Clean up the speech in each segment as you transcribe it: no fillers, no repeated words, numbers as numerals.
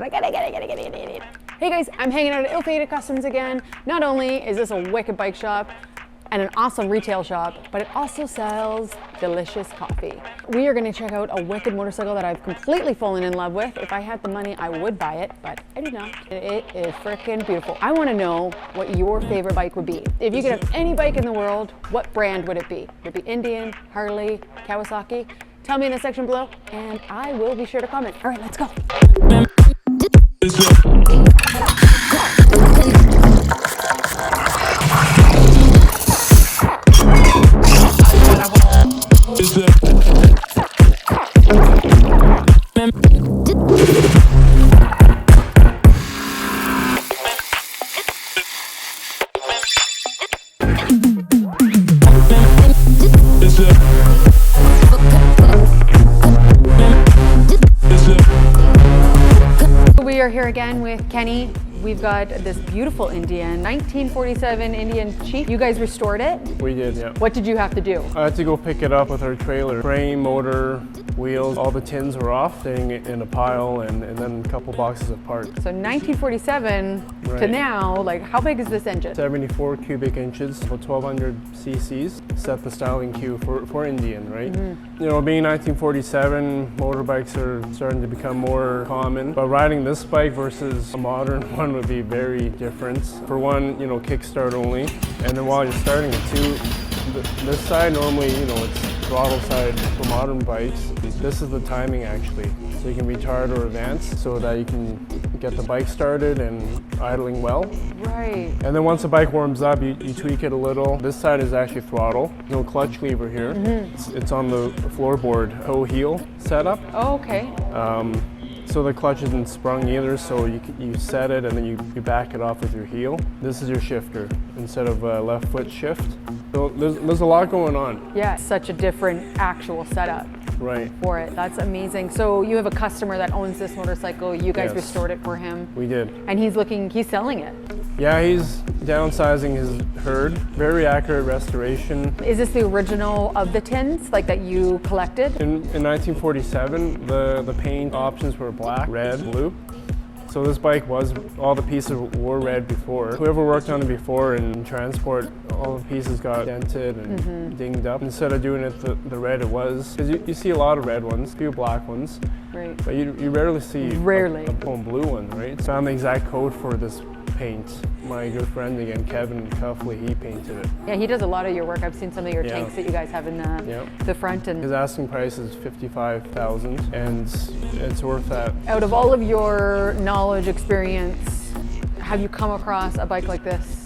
Hey guys, I'm hanging out at Ill-Fated Kustoms again. Not only is this a wicked bike shop and an awesome retail shop, but it also sells delicious coffee. We are gonna check out a wicked motorcycle that I've completely fallen in love with. If I had the money, I would buy it, but I do not. It is freaking beautiful. I wanna know what your favorite bike would be. If you could have any bike in the world, what brand would it be? Would it be Indian, Harley, Kawasaki? Tell me in the section below, and I will be sure to comment. All right, let's go. We are here again with Kenny. We've got this beautiful Indian, 1947 Indian Cheif. You guys restored it? We did, yeah. What did you have to do? I had to go pick it up with our trailer. Frame, motor, wheels, all the tins were off, staying in a pile, and then a couple boxes of parts. So 1947 to now, like how big is this engine? 74 cubic inches, about 1200 cc's. Set the styling cue for Indian, right? You know, being 1947, motorbikes are starting to become more common, but riding this bike versus a modern one would be very different. For one, you know, kickstart only, and then while you're starting it too, this side normally, you know, it's throttle side for modern bikes. This is the timing actually, so you can retard or advance so that you can get the bike started and idling well. Right. And then once the bike warms up, you tweak it a little. This side is actually throttle, no clutch lever here. It's on the floorboard toe heel setup. Oh, okay. So the clutch isn't sprung either, so you set it and then you back it off with your heel. This is your shifter instead of a left foot shift. So there's a lot going on. Yeah, such a different actual setup. Right. For it. That's amazing. So you have a customer that owns this motorcycle. You guys Yes. restored it for him. We did. And he's selling it. Yeah, he's downsizing his herd. Very accurate restoration. Is this the original of the tins, like that you collected? In 1947, the paint options were black, red, blue. So this bike all the pieces were red before. Whoever worked on it before in transport, all the pieces got dented and dinged up. Instead of doing it the red it was, because you see a lot of red ones, a few black ones, Right. but you rarely see a blue one, right? Found the exact code for this paint. My good friend again, Kevin Cuffley, he painted it. Yeah, he does a lot of your work. I've seen some of your tanks that you guys have in the front. And his asking price is $55,000, and it's worth that. out of all of your knowledge, experience, have you come across a bike like this?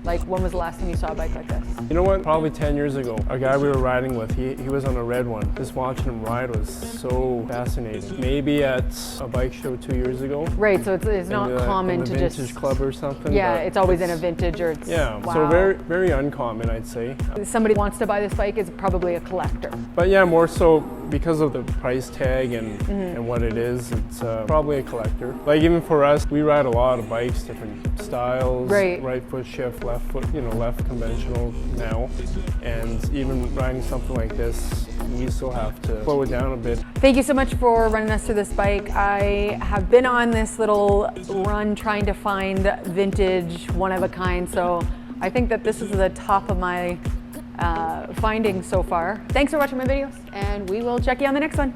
Like, when was the last time you saw a bike like this? You know what? Probably 10 years ago. A guy we were riding with, he was on a red one. Just watching him ride was so fascinating. Maybe at a bike show 2 years ago. Right, so it's not common in to vintage just... club or something. Yeah, it's always in a vintage or it's... Yeah, wow. so very, very uncommon, I'd say. If somebody wants to buy this bike, it's probably a collector. But yeah, more so because of the price tag and what it is, it's probably a collector. Like even for us, we ride a lot of bikes, different styles. Right foot shift, left foot, you know, left conventional now. And even riding something like this, we still have to slow it down a bit. Thank you so much for running us through this bike. I have been on this little run trying to find vintage, one of a kind, so I think that this is the top of my findings so far. Thanks for watching my videos, and we will check you on the next one.